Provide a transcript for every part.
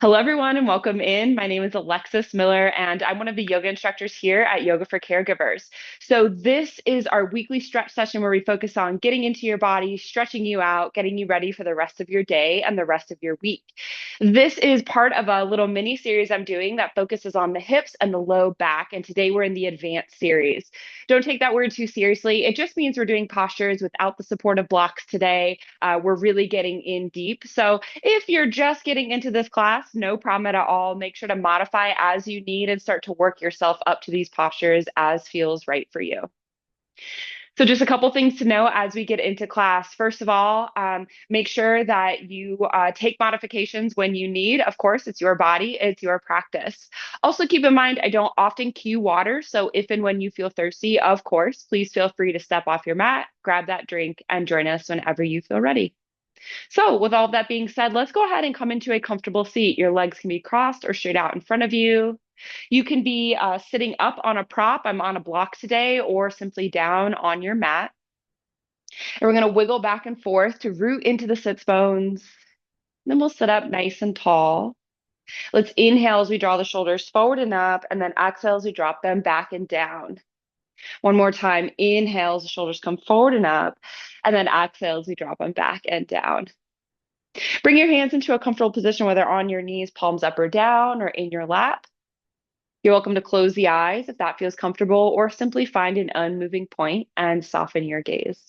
Hello, everyone, and welcome in. My name is Alexis Miller, and I'm one of the yoga instructors here at Yoga for Caregivers. So, this is our weekly stretch session where we focus on getting into your body, stretching you out, getting you ready for the rest of your day and the rest of your week. This is part of a little mini series I'm doing that focuses on the hips and the low back. And today we're in the advanced series. Don't take that word too seriously. It just means we're doing postures without the supportive blocks today. We're really getting in deep. So, if you're just getting into this class, no problem at all. Make sure to modify as you need and start to work yourself up to these postures as feels right for you. So, just a couple things to know as we get into class. First of all, make sure that you take modifications when you need. Of course, it's your body, it's your practice. Also, keep in mind, I don't often cue water. So, if and when you feel thirsty, of course, please feel free to step off your mat, grab that drink, and join us whenever you feel ready. So, with all of that being said, let's go ahead and come into a comfortable seat. Your legs can be crossed or straight out in front of you. You can be sitting up on a prop. I'm on a block today, or simply down on your mat. And we're going to wiggle back and forth to root into the sits bones. Then we'll sit up nice and tall. Let's inhale as we draw the shoulders forward and up, and then exhale as we drop them back and down. One more time. Inhale as the shoulders come forward and up, and then exhale as we drop them back and down. Bring your hands into a comfortable position, whether on your knees, palms up or down, or in your lap. You're welcome to close the eyes if that feels comfortable, or simply find an unmoving point and soften your gaze.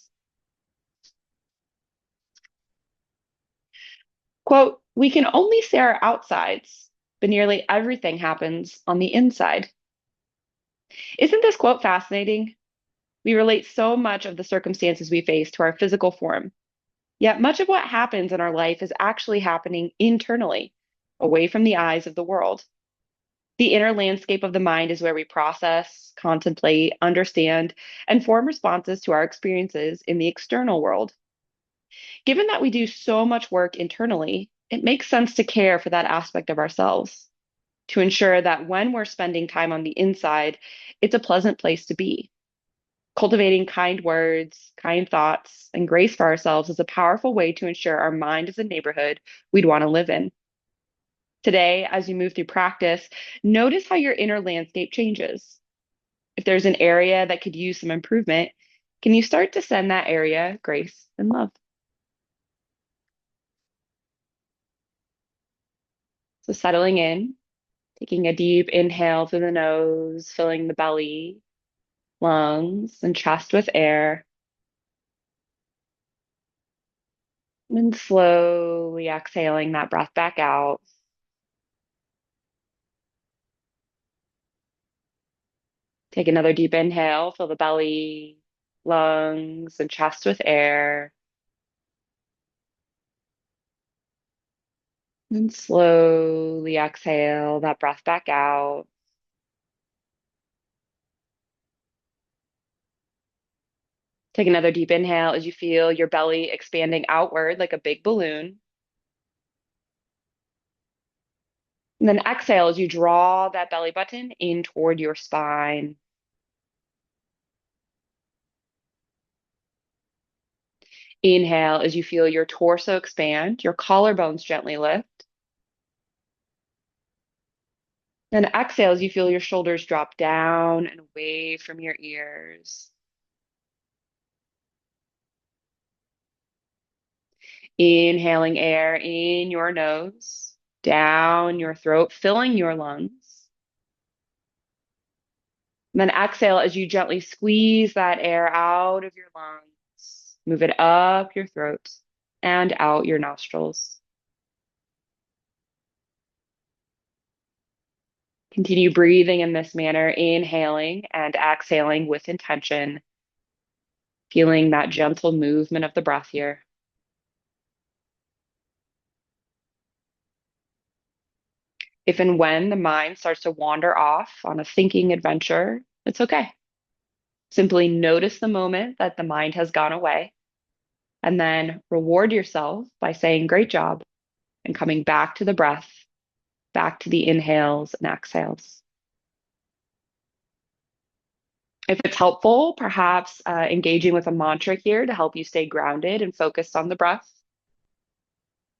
Quote, we can only see our outsides, but nearly everything happens on the inside. Isn't this quote fascinating? We relate so much of the circumstances we face to our physical form, yet much of what happens in our life is actually happening internally, away from the eyes of the world. The inner landscape of the mind is where we process, contemplate, understand, and form responses to our experiences in the external world. Given that we do so much work internally, it makes sense to care for that aspect of ourselves, to ensure that when we're spending time on the inside, it's a pleasant place to be. Cultivating kind words, kind thoughts, and grace for ourselves is a powerful way to ensure our mind is a neighborhood we'd want to live in. Today, as you move through practice, notice how your inner landscape changes. If there's an area that could use some improvement, can you start to send that area grace and love? So, settling in, taking a deep inhale through the nose, filling the belly, lungs, and chest with air, and slowly exhaling that breath back out. Take another deep inhale, fill the belly, lungs, and chest with air. And slowly exhale that breath back out. Take another deep inhale as you feel your belly expanding outward like a big balloon. And then exhale as you draw that belly button in toward your spine. Inhale as you feel your torso expand, your collarbones gently lift. Then exhale as you feel your shoulders drop down and away from your ears. Inhaling air in your nose, down your throat, filling your lungs. And then exhale as you gently squeeze that air out of your lungs. Move it up your throat and out your nostrils. Continue breathing in this manner, inhaling and exhaling with intention, feeling that gentle movement of the breath here. If and when the mind starts to wander off on a thinking adventure, it's okay. Simply notice the moment that the mind has gone away, and then reward yourself by saying, great job, and coming back to the breath, back to the inhales and exhales. If it's helpful, perhaps engaging with a mantra here to help you stay grounded and focused on the breath.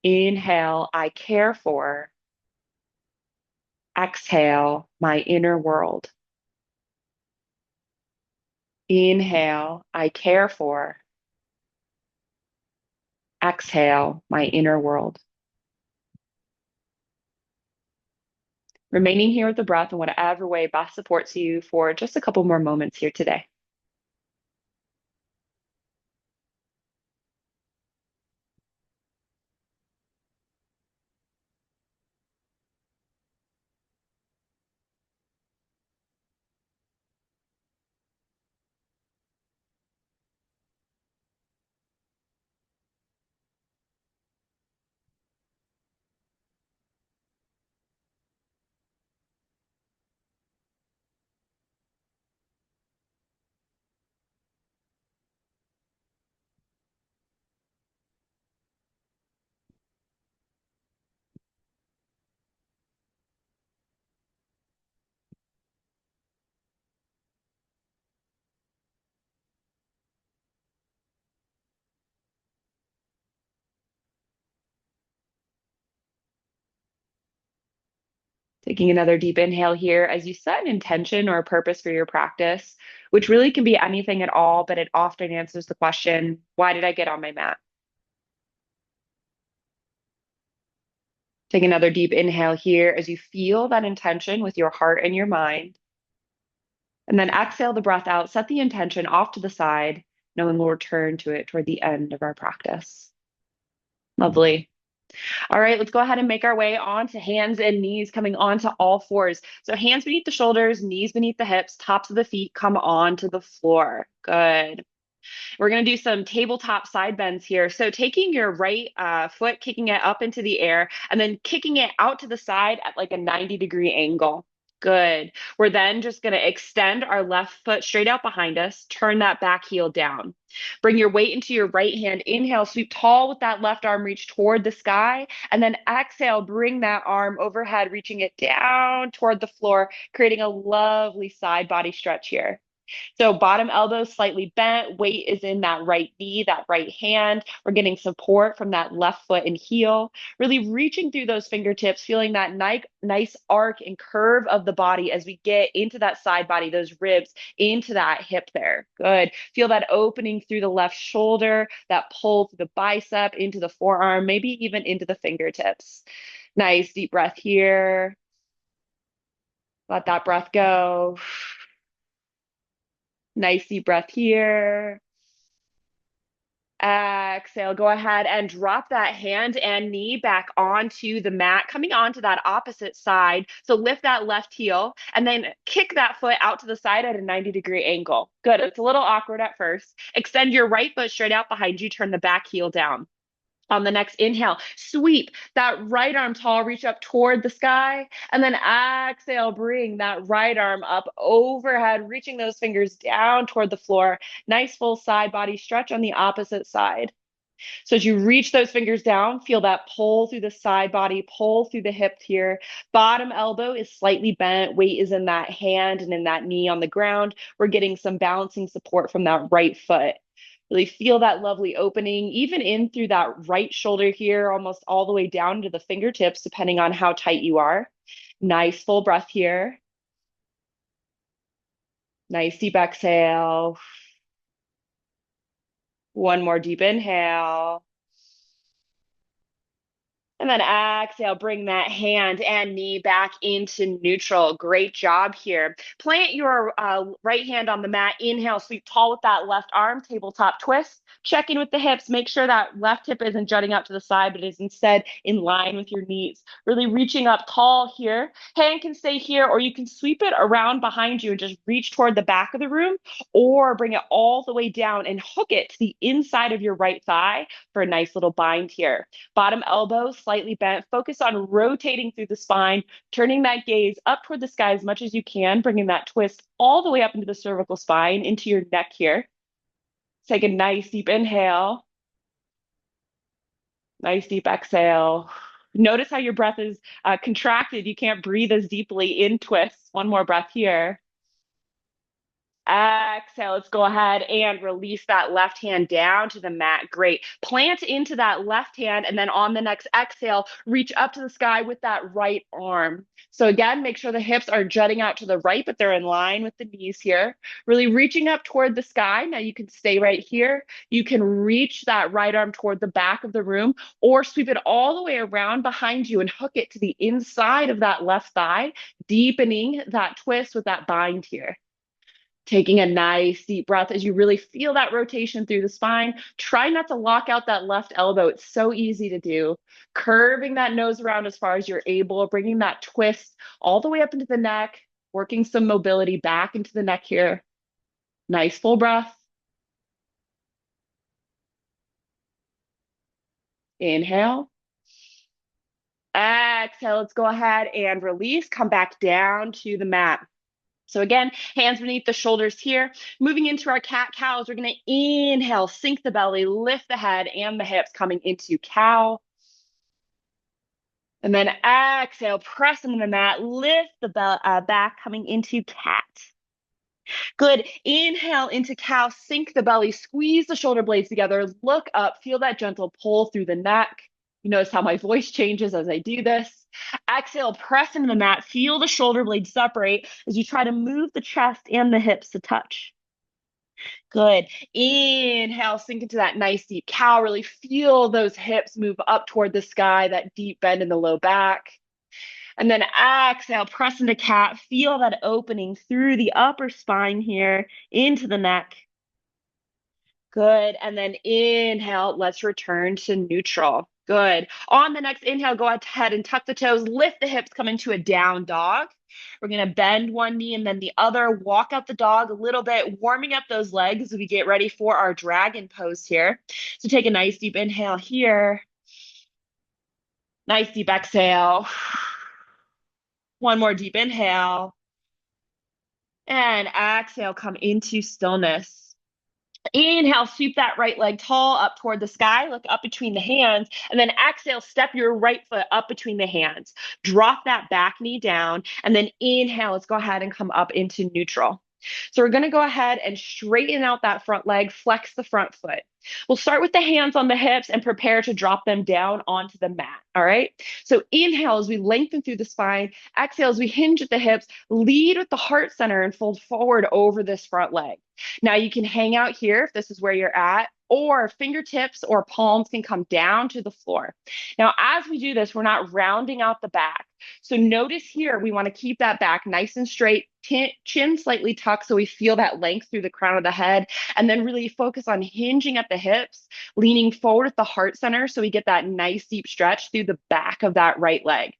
Inhale, I care for. Exhale, my inner world. Inhale, I care for. Exhale, my inner world. Remaining here with the breath in whatever way best supports you for just a couple more moments here today. Taking another deep inhale here as you set an intention or a purpose for your practice, which really can be anything at all, but it often answers the question, why did I get on my mat? Take another deep inhale here as you feel that intention with your heart and your mind. And then exhale the breath out, set the intention off to the side, knowing we'll return to it toward the end of our practice. Lovely. All right, let's go ahead and make our way onto hands and knees, coming onto all fours. So hands beneath the shoulders, knees beneath the hips, tops of the feet come onto the floor. Good. We're going to do some tabletop side bends here. So taking your right foot, kicking it up into the air, and then kicking it out to the side at like a 90-degree angle. Good. We're then just going to extend our left foot straight out behind us, turn that back heel down. Bring your weight into your right hand. Inhale, sweep tall with that left arm, reach toward the sky. And then exhale, bring that arm overhead, reaching it down toward the floor, creating a lovely side body stretch here. So bottom elbow slightly bent, weight is in that right knee, that right hand. We're getting support from that left foot and heel, really reaching through those fingertips, feeling that nice arc and curve of the body as we get into that side body, those ribs into that hip there. Good. Feel that opening through the left shoulder, that pull through the bicep into the forearm, maybe even into the fingertips. Nice deep breath here. Let that breath go. Nice deep breath here. Exhale, go ahead and drop that hand and knee back onto the mat, coming onto that opposite side. So lift that left heel and then kick that foot out to the side at a 90-degree angle. Good. It's a little awkward at first. Extend your right foot straight out behind you, turn the back heel down. On the next inhale, sweep that right arm tall, reach up toward the sky, and then exhale, bring that right arm up overhead, reaching those fingers down toward the floor. Nice full side body stretch on the opposite side. So as you reach those fingers down, feel that pull through the side body, pull through the hip here. Bottom elbow is slightly bent. Weight is in that hand and in that knee on the ground. We're getting some balancing support from that right foot. Really feel that lovely opening, even in through that right shoulder here, almost all the way down to the fingertips, depending on how tight you are. Nice full breath here. Nice deep exhale. One more deep inhale. And then exhale, bring that hand and knee back into neutral. Great job here. Plant your right hand on the mat. Inhale, sweep tall with that left arm, tabletop twist. Check in with the hips. Make sure that left hip isn't jutting out to the side, but is instead in line with your knees. Really reaching up tall here. Hand can stay here, or you can sweep it around behind you and just reach toward the back of the room, or bring it all the way down and hook it to the inside of your right thigh for a nice little bind here. Bottom elbow slightly bent. Focus on rotating through the spine, turning that gaze up toward the sky as much as you can, bringing that twist all the way up into the cervical spine, into your neck here. Take a nice deep inhale. Nice deep exhale. Notice how your breath is contracted. You can't breathe as deeply in twists. One more breath here. Exhale. Let's go ahead and release that left hand down to the mat. Great. Plant into that left hand, and then on the next exhale, reach up to the sky with that right arm. So again, make sure the hips are jutting out to the right, but they're in line with the knees here. Really reaching up toward the sky. Now you can stay right here. You can reach that right arm toward the back of the room, or sweep it all the way around behind you and hook it to the inside of that left thigh, deepening that twist with that bind here. Taking a nice deep breath as you really feel that rotation through the spine. Try not to lock out that left elbow. It's so easy to do. Curving that nose around as far as you're able, bringing that twist all the way up into the neck, working some mobility back into the neck here. Nice full breath. Inhale. Exhale. Let's go ahead and release. Come back down to the mat. So again, hands beneath the shoulders here. Moving into our cat-cows, we're going to inhale, sink the belly, lift the head and the hips, coming into cow. And then exhale, press into the mat, lift the back, coming into cat. Good. Inhale into cow, sink the belly, squeeze the shoulder blades together, look up, feel that gentle pull through the neck. You notice how my voice changes as I do this. Exhale, press into the mat, feel the shoulder blades separate as you try to move the chest and the hips to touch. Good. Inhale, sink into that nice deep cow. Really feel those hips move up toward the sky, that deep bend in the low back. And then exhale, press into cat. Feel that opening through the upper spine here into the neck. Good. And then inhale, let's return to neutral. Good. On the next inhale, go ahead and tuck the toes, lift the hips, come into a down dog. We're going to bend one knee and then the other, walk out the dog a little bit, warming up those legs as we get ready for our dragon pose here. So take a nice deep inhale here. Nice deep exhale. One more deep inhale. And exhale, come into stillness. Inhale, sweep that right leg tall up toward the sky, look up between the hands, and then exhale, step your right foot up between the hands. Drop that back knee down, and then inhale, let's go ahead and come up into neutral. So we're going to go ahead and straighten out that front leg, flex the front foot. We'll start with the hands on the hips and prepare to drop them down onto the mat, all right? So inhale as we lengthen through the spine, exhale as we hinge at the hips, lead with the heart center and fold forward over this front leg. Now you can hang out here if this is where you're at, or fingertips or palms can come down to the floor. Now, as we do this, we're not rounding out the back. So notice here, we want to keep that back nice and straight, chin slightly tucked so we feel that length through the crown of the head, and then really focus on hinging at the hips, leaning forward at the heart center so we get that nice deep stretch through the back of that right leg.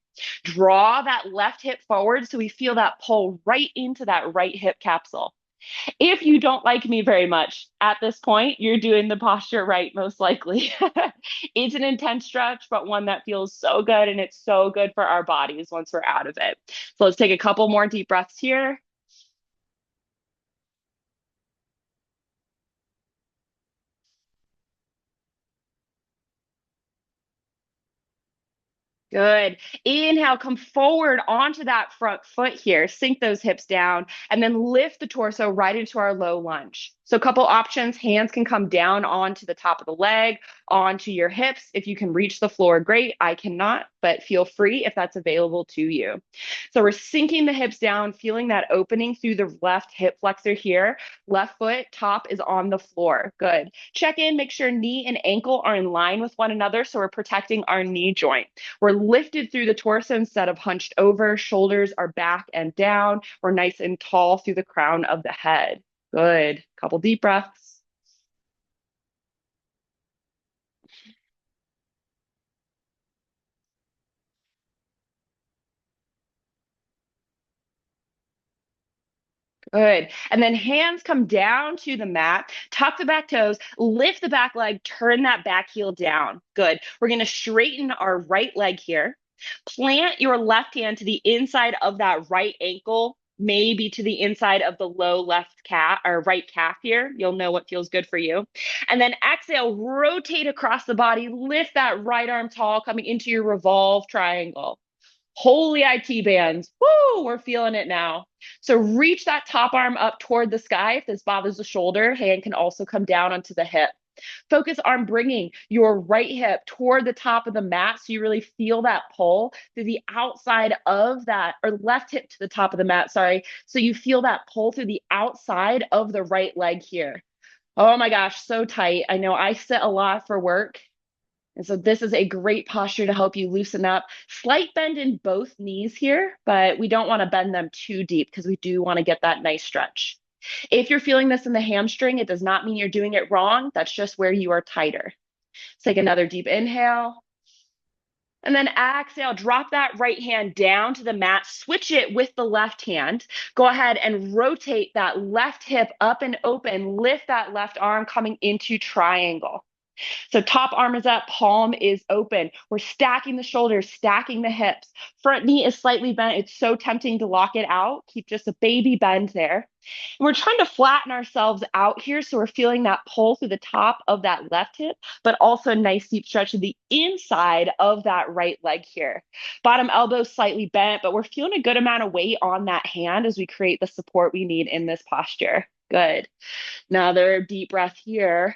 Draw that left hip forward so we feel that pull right into that right hip capsule. If you don't like me very much at this point, you're doing the posture right, most likely. It's an intense stretch, but one that feels so good, and it's so good for our bodies once we're out of it. So let's take a couple more deep breaths here. Good. Inhale, come forward onto that front foot here. Sink those hips down and then lift the torso right into our low lunge. So a couple options, hands can come down onto the top of the leg, onto your hips. If you can reach the floor, great. I cannot, but feel free if that's available to you. So we're sinking the hips down, feeling that opening through the left hip flexor here. Left foot top is on the floor. Good. Check in, make sure knee and ankle are in line with one another so we're protecting our knee joint. We're lifted through the torso instead of hunched over. Shoulders are back and down. We're nice and tall through the crown of the head. Good. Couple deep breaths. Good. And then hands come down to the mat, tuck the back toes, lift the back leg, turn that back heel down. Good. We're going to straighten our right leg here. Plant your left hand to the inside of that right ankle, maybe to the inside of the low left calf or right calf here. You'll know what feels good for you. And then exhale, rotate across the body, lift that right arm tall, coming into your revolve triangle. Holy IT bands. Woo, we're feeling it now. So reach that top arm up toward the sky. If this bothers the shoulder, hand can also come down onto the hip. Focus on bringing your right hip toward the top of the mat so you really feel that pull through the outside of that, or left hip to the top of the mat, sorry. So you feel that pull through the outside of the right leg here. Oh my gosh, so tight. I know I sit a lot for work. And so this is a great posture to help you loosen up. Slight bend in both knees here, but we don't want to bend them too deep because we do want to get that nice stretch. If you're feeling this in the hamstring, it does not mean you're doing it wrong. That's just where you are tighter. Let's take another deep inhale. And then exhale, drop that right hand down to the mat, switch it with the left hand. Go ahead and rotate that left hip up and open, lift that left arm coming into triangle. So top arm is up, palm is open. We're stacking the shoulders, stacking the hips. Front knee is slightly bent. It's so tempting to lock it out. Keep just a baby bend there. And we're trying to flatten ourselves out here. So we're feeling that pull through the top of that left hip, but also a nice deep stretch to the inside of that right leg here. Bottom elbow slightly bent, but we're feeling a good amount of weight on that hand as we create the support we need in this posture. Good. Another deep breath here.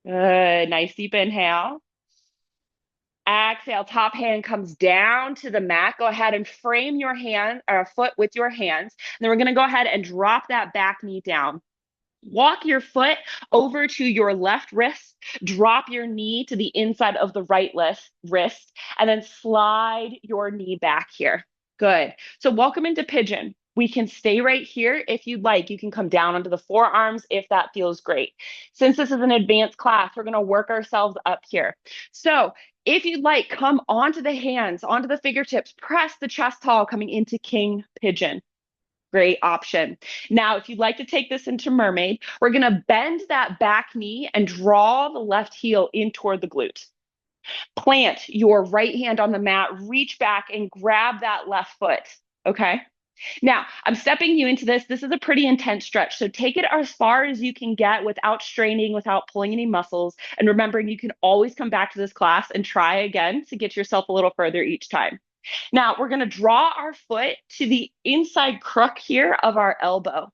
Good. Nice deep inhale. Exhale, top hand comes down to the mat. Go ahead and frame your hand or foot with your hands. And then we're going to go ahead and drop that back knee down. Walk your foot over to your left wrist, drop your knee to the inside of the right wrist, and then slide your knee back here. Good. So welcome into pigeon. We can stay right here if you'd like. You can come down onto the forearms if that feels great. Since this is an advanced class, we're going to work ourselves up here. So if you'd like, come onto the hands, onto the fingertips, press the chest tall coming into king pigeon. Great option. Now, if you'd like to take this into mermaid, we're going to bend that back knee and draw the left heel in toward the glute. Plant your right hand on the mat, reach back and grab that left foot. Okay. Now, I'm stepping you into this. This is a pretty intense stretch. So take it as far as you can get without straining, without pulling any muscles. And remembering you can always come back to this class and try again to get yourself a little further each time. Now we're going to draw our foot to the inside crook here of our elbow.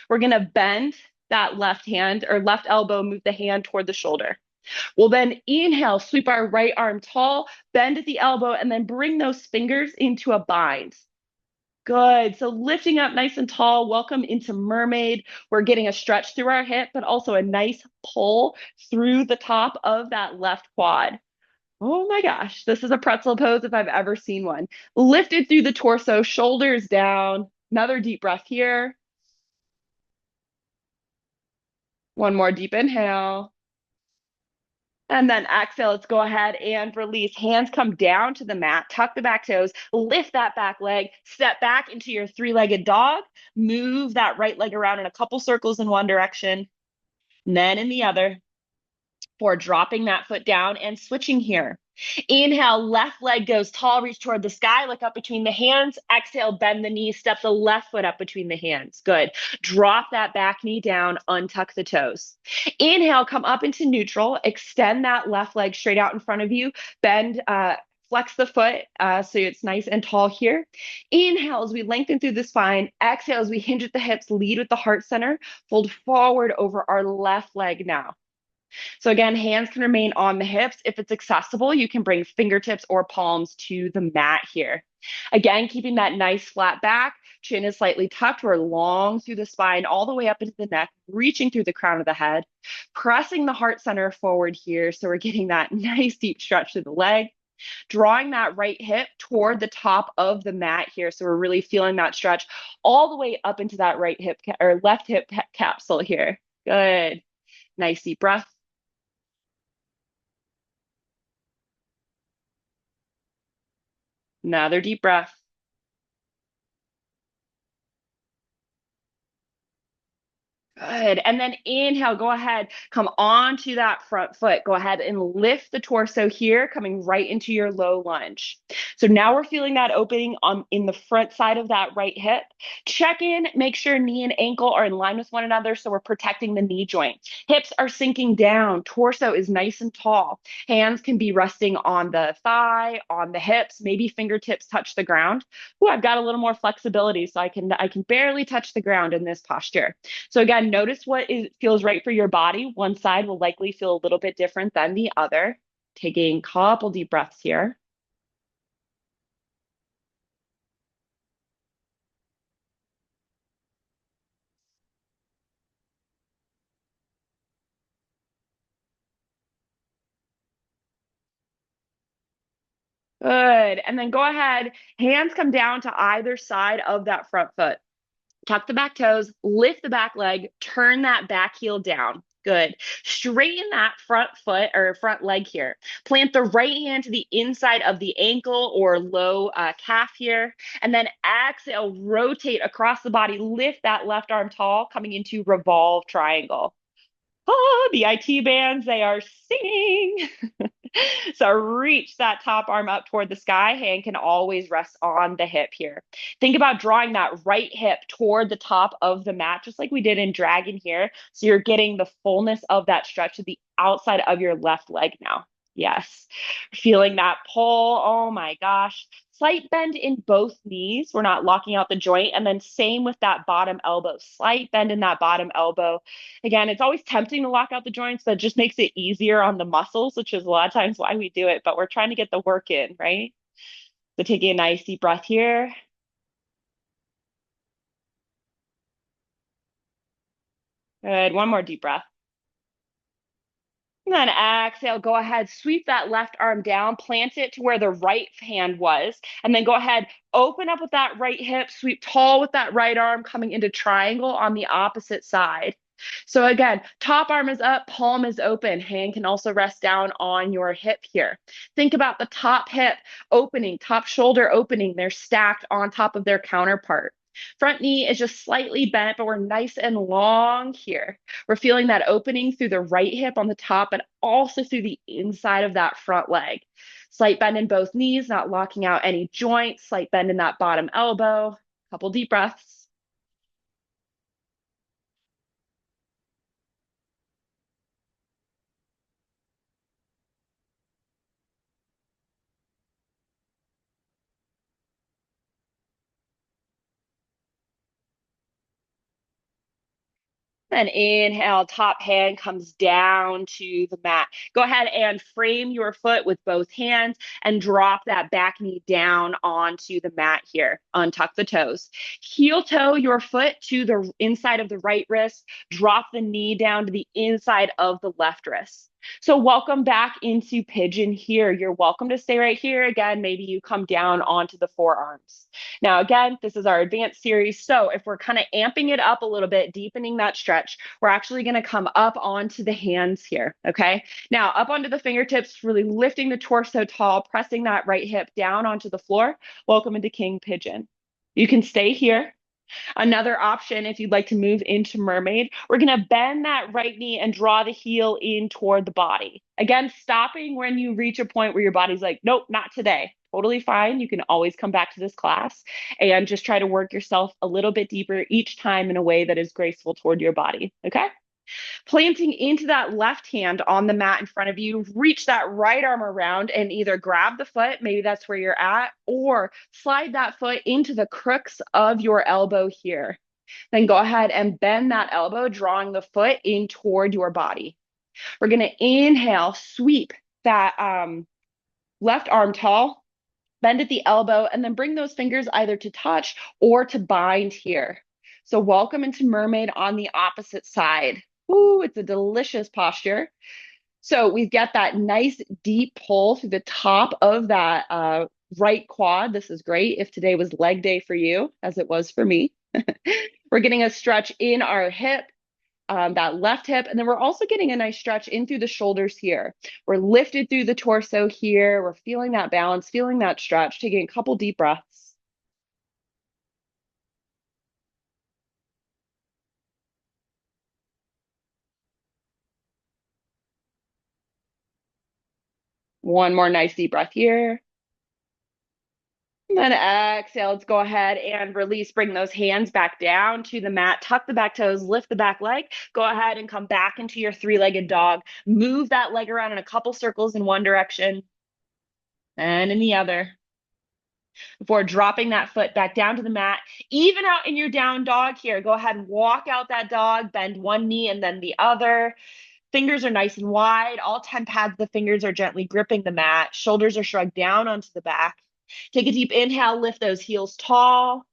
We're going to bend that left hand or left elbow, move the hand toward the shoulder. We'll then inhale, sweep our right arm tall, bend at the elbow, and then bring those fingers into a bind. Good. So lifting up nice and tall, welcome into mermaid. We're getting a stretch through our hip, but also a nice pull through the top of that left quad. Oh my gosh, this is a pretzel pose if I've ever seen one. Lifted through the torso, shoulders down. Another deep breath here. One more deep inhale. And then exhale, let's go ahead and release. Hands come down to the mat, tuck the back toes, lift that back leg, step back into your three-legged dog, move that right leg around in a couple circles in one direction, and then in the other. For dropping that foot down and switching here. Inhale, left leg goes tall, reach toward the sky, look up between the hands. Exhale, bend the knee, step the left foot up between the hands. Good. Drop that back knee down, untuck the toes. Inhale, come up into neutral, extend that left leg straight out in front of you, bend, flex the foot so it's nice and tall here. Inhale as we lengthen through the spine. Exhale as we hinge at the hips, lead with the heart center, fold forward over our left leg now. So again, hands can remain on the hips. If it's accessible, you can bring fingertips or palms to the mat here. Again, keeping that nice flat back, chin is slightly tucked. We're long through the spine, all the way up into the neck, reaching through the crown of the head, pressing the heart center forward here. So we're getting that nice deep stretch through the leg, drawing that right hip toward the top of the mat here. So we're really feeling that stretch all the way up into that right hip or left hip capsule here. Good. Nice deep breath. Another deep breath. Good. And then inhale, go ahead, come onto that front foot. Go ahead and lift the torso here, coming right into your low lunge. So now we're feeling that opening in the front side of that right hip. Check in, make sure knee and ankle are in line with one another so we're protecting the knee joint. Hips are sinking down, torso is nice and tall. Hands can be resting on the thigh, on the hips, maybe fingertips touch the ground. Ooh, I've got a little more flexibility so I can barely touch the ground in this posture. So again, notice what feels right for your body. One side will likely feel a little bit different than the other. Taking a couple deep breaths here. Good. And then go ahead, hands come down to either side of that front foot. Tuck the back toes, lift the back leg, turn that back heel down. Good. Straighten that front foot or front leg here. Plant the right hand to the inside of the ankle or low calf here. And then exhale, rotate across the body. Lift that left arm tall, coming into revolve triangle. Oh, the IT bands, they are singing. So reach that top arm up toward the sky. Hand can always rest on the hip here. Think about drawing that right hip toward the top of the mat, just like we did in dragon here. So you're getting the fullness of that stretch to the outside of your left leg now. Yes. Feeling that pull. Oh my gosh. Slight bend in both knees. We're not locking out the joint. And then same with that bottom elbow. Slight bend in that bottom elbow. Again, it's always tempting to lock out the joints, but it just makes it easier on the muscles, which is a lot of times why we do it. But we're trying to get the work in, right? So taking a nice deep breath here. Good. One more deep breath. And then exhale, go ahead, sweep that left arm down, plant it to where the right hand was, and then go ahead, open up with that right hip, sweep tall with that right arm, coming into triangle on the opposite side. So again, top arm is up, palm is open. Hand can also rest down on your hip here. Think about the top hip opening, top shoulder opening. They're stacked on top of their counterpart. Front knee is just slightly bent, but we're nice and long here. We're feeling that opening through the right hip on the top, but also through the inside of that front leg. Slight bend in both knees, not locking out any joints. Slight bend in that bottom elbow. Couple deep breaths. Then inhale, top hand comes down to the mat. Go ahead and frame your foot with both hands and drop that back knee down onto the mat here. Untuck the toes. Heel toe your foot to the inside of the right wrist. Drop the knee down to the inside of the left wrist. So welcome back into pigeon here. You're welcome to stay right here. Again, maybe you come down onto the forearms. Now, again, this is our advanced series. So if we're kind of amping it up a little bit, deepening that stretch, we're actually going to come up onto the hands here. Okay. Now, up onto the fingertips, really lifting the torso tall, pressing that right hip down onto the floor. Welcome into King Pigeon. You can stay here. Another option, if you'd like to move into mermaid, we're going to bend that right knee and draw the heel in toward the body. Again, stopping when you reach a point where your body's like, nope, not today. Totally fine. You can always come back to this class and just try to work yourself a little bit deeper each time in a way that is graceful toward your body. Okay. Planting into that left hand on the mat in front of you, reach that right arm around and either grab the foot, maybe that's where you're at, or slide that foot into the crooks of your elbow here. Then go ahead and bend that elbow, drawing the foot in toward your body. We're going to inhale, sweep that left arm tall, bend at the elbow, and then bring those fingers either to touch or to bind here. So welcome into mermaid on the opposite side. Ooh, it's a delicious posture. So we've got that nice deep pull through the top of that right quad. This is great if today was leg day for you, as it was for me. We're getting a stretch in our hip, that left hip, and then we're also getting a nice stretch in through the shoulders here. We're lifted through the torso here. We're feeling that balance, feeling that stretch, taking a couple deep breaths. One more nice deep breath here. And then exhale, let's go ahead and release. Bring those hands back down to the mat. Tuck the back toes, lift the back leg. Go ahead and come back into your three-legged dog. Move that leg around in a couple circles in one direction and in the other before dropping that foot back down to the mat. Even out in your down dog here. Go ahead and walk out that dog, bend one knee and then the other. Fingers are nice and wide. All 10 pads of the fingers are gently gripping the mat. Shoulders are shrugged down onto the back. Take a deep inhale, lift those heels tall.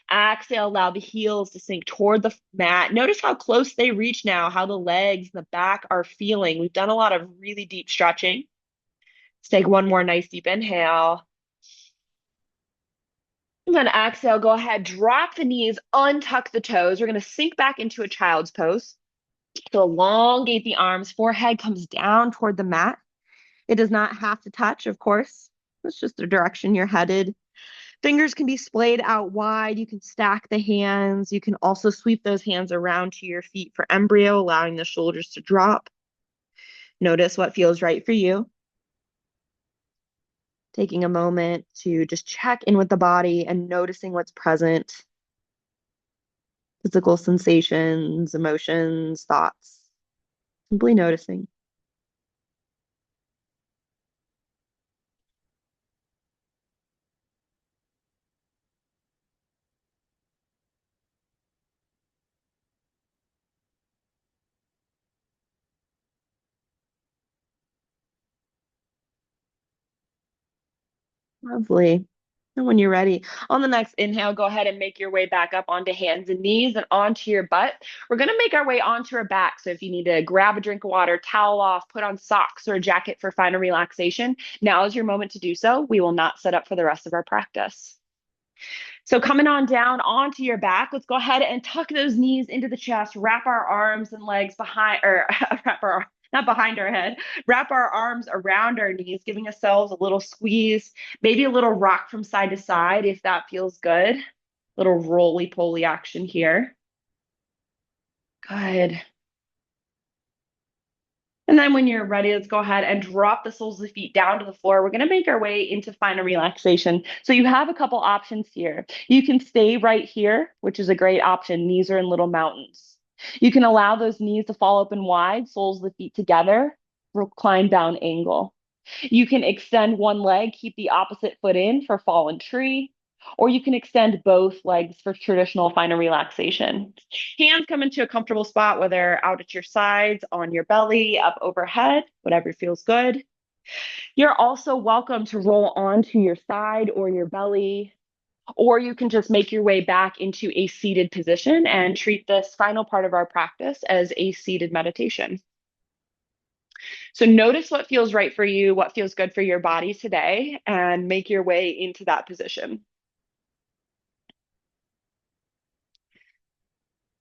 Exhale, allow the heels to sink toward the mat. Notice how close they reach now, how the legs and the back are feeling. We've done a lot of really deep stretching. Let's take one more nice deep inhale. And then exhale, go ahead, drop the knees, untuck the toes. We're going to sink back into a child's pose. So elongate the arms, forehead comes down toward the mat. It does not have to touch, of course. It's just the direction you're headed. Fingers can be splayed out wide. You can stack the hands. You can also sweep those hands around to your feet for embryo, allowing the shoulders to drop. Notice what feels right for you. Taking a moment to just check in with the body and noticing what's present. Physical sensations, emotions, thoughts. Simply noticing. Lovely. And when you're ready, on the next inhale, go ahead and make your way back up onto hands and knees and onto your butt. We're going to make our way onto our back. So if you need to grab a drink of water, towel off, put on socks or a jacket for final relaxation, now is your moment to do so. We will not set up for the rest of our practice. So coming on down onto your back, let's go ahead and tuck those knees into the chest, wrap our arms and legs behind, or not behind our head, wrap our arms around our knees, giving ourselves a little squeeze, maybe a little rock from side to side if that feels good. Little roly-poly action here. Good. And then when you're ready, let's go ahead and drop the soles of the feet down to the floor. We're going to make our way into final relaxation. So you have a couple options here. You can stay right here, which is a great option. Knees are in little mountains. You can allow those knees to fall open wide, soles of the feet together, recline down angle. You can extend one leg, keep the opposite foot in for fallen tree, or you can extend both legs for traditional final relaxation. Hands come into a comfortable spot, whether out at your sides, on your belly, up overhead, whatever feels good. You're also welcome to roll onto your side or your belly, or you can just make your way back into a seated position and treat this final part of our practice as a seated meditation. So notice what feels right for you, what feels good for your body today, and make your way into that position.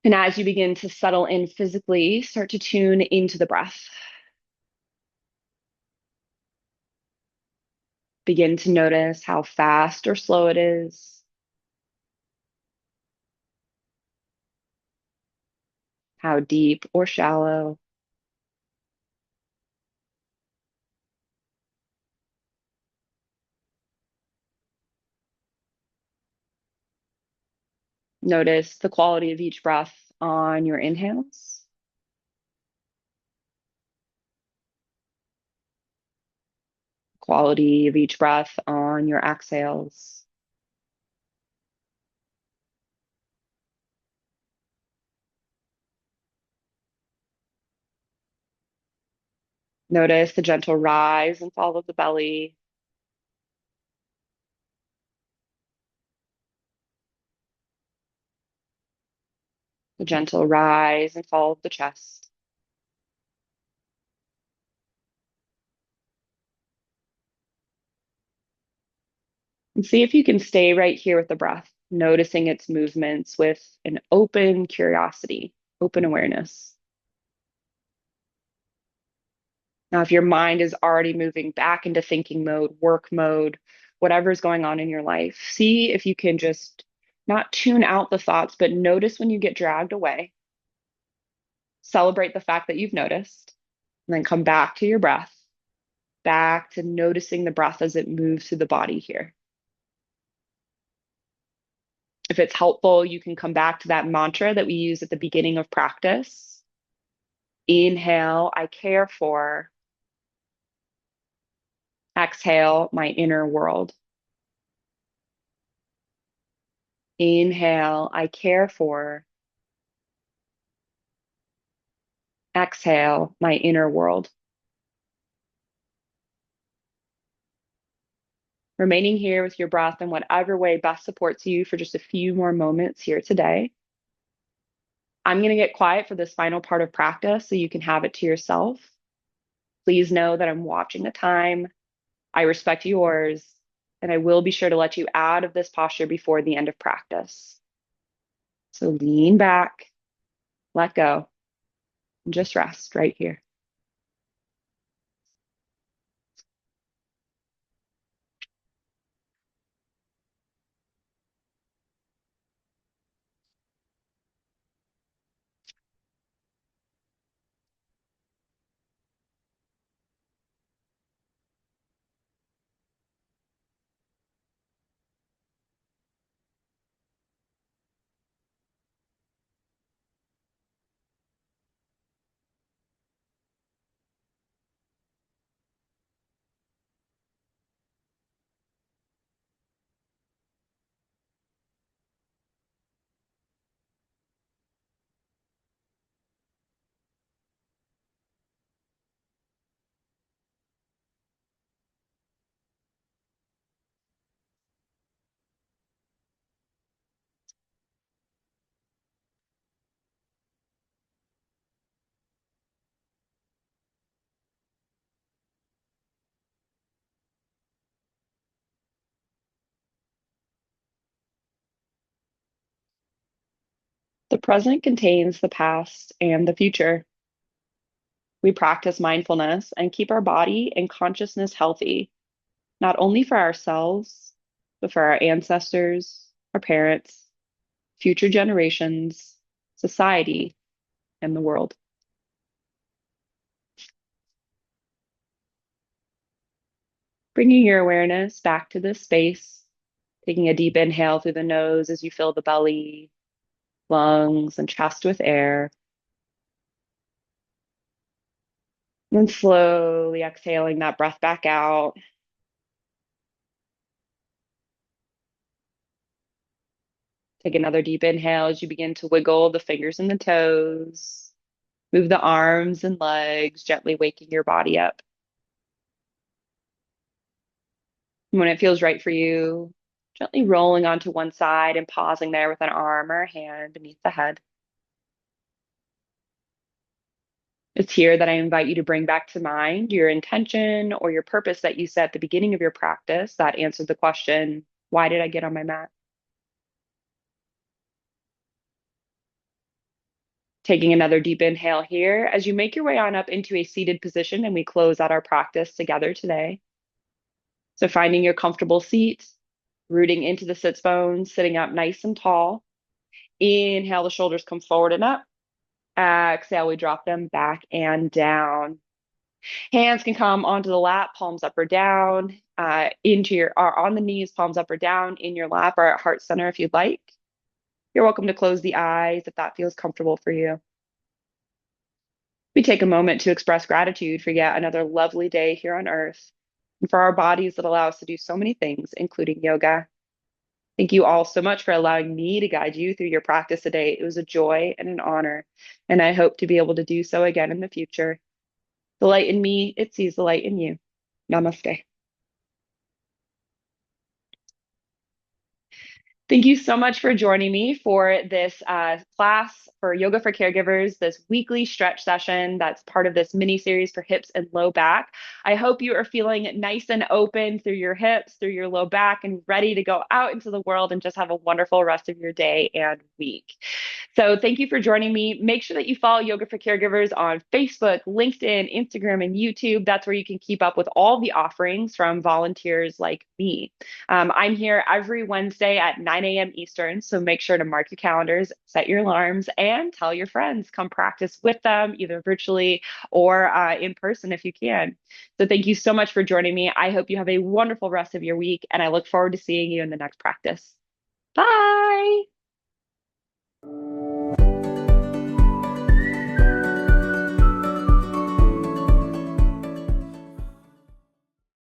And as you begin to settle in physically, start to tune into the breath. Begin to notice how fast or slow it is, how deep or shallow. Notice the quality of each breath on your inhales. Quality of each breath on your exhales. Notice the gentle rise and fall of the belly. The gentle rise and fall of the chest. And see if you can stay right here with the breath, noticing its movements with an open curiosity, open awareness. Now, if your mind is already moving back into thinking mode, work mode, whatever's going on in your life, see if you can just not tune out the thoughts, but notice when you get dragged away. Celebrate the fact that you've noticed, and then come back to your breath. back to noticing the breath as it moves through the body here. If it's helpful, you can come back to that mantra that we use at the beginning of practice. Inhale, I care for. Exhale, my inner world. Inhale, I care for. Exhale, my inner world. Remaining here with your breath in whatever way best supports you for just a few more moments here today. I'm going to get quiet for this final part of practice so you can have it to yourself. Please know that I'm watching the time. I respect yours, and I will be sure to let you out of this posture before the end of practice. So lean back, let go, and just rest right here. The present contains the past and the future. We practice mindfulness and keep our body and consciousness healthy, not only for ourselves, but for our ancestors, our parents, future generations, society, and the world. Bringing your awareness back to this space, taking a deep inhale through the nose as you fill the belly, lungs, and chest with air. And slowly exhaling that breath back out. Take another deep inhale as you begin to wiggle the fingers and the toes. Move the arms and legs, gently waking your body up. And when it feels right for you, gently rolling onto one side and pausing there with an arm or a hand beneath the head. It's here that I invite you to bring back to mind your intention or your purpose that you set at the beginning of your practice that answered the question, why did I get on my mat? Taking another deep inhale here as you make your way on up into a seated position and we close out our practice together today. So finding your comfortable seat, rooting into the sits bones, sitting up nice and tall. Inhale, the shoulders come forward and up. Exhale, we drop them back and down. Hands can come onto the lap, palms up or down, into your, or on the knees, palms up or down, in your lap or at heart center if you'd like. You're welcome to close the eyes if that feels comfortable for you. We take a moment to express gratitude for yet another lovely day here on earth and for our bodies that allow us to do so many things, including yoga. Thank you all so much for allowing me to guide you through your practice today. It was a joy and an honor, and I hope to be able to do so again in the future. The light in me, it sees the light in you. Namaste. Thank you so much for joining me for this class for Yoga for Caregivers, this weekly stretch session that's part of this mini series for hips and low back. I hope you are feeling nice and open through your hips, through your low back, and ready to go out into the world and just have a wonderful rest of your day and week. So thank you for joining me. Make sure that you follow Yoga for Caregivers on Facebook, LinkedIn, Instagram, and YouTube. That's where you can keep up with all the offerings from volunteers like me. I'm here every Wednesday at 9 9 a.m. Eastern. So make sure to mark your calendars, set your alarms, and tell your friends. Come practice with them, either virtually or in person if you can. So thank you so much for joining me. I hope you have a wonderful rest of your week, and I look forward to seeing you in the next practice. Bye.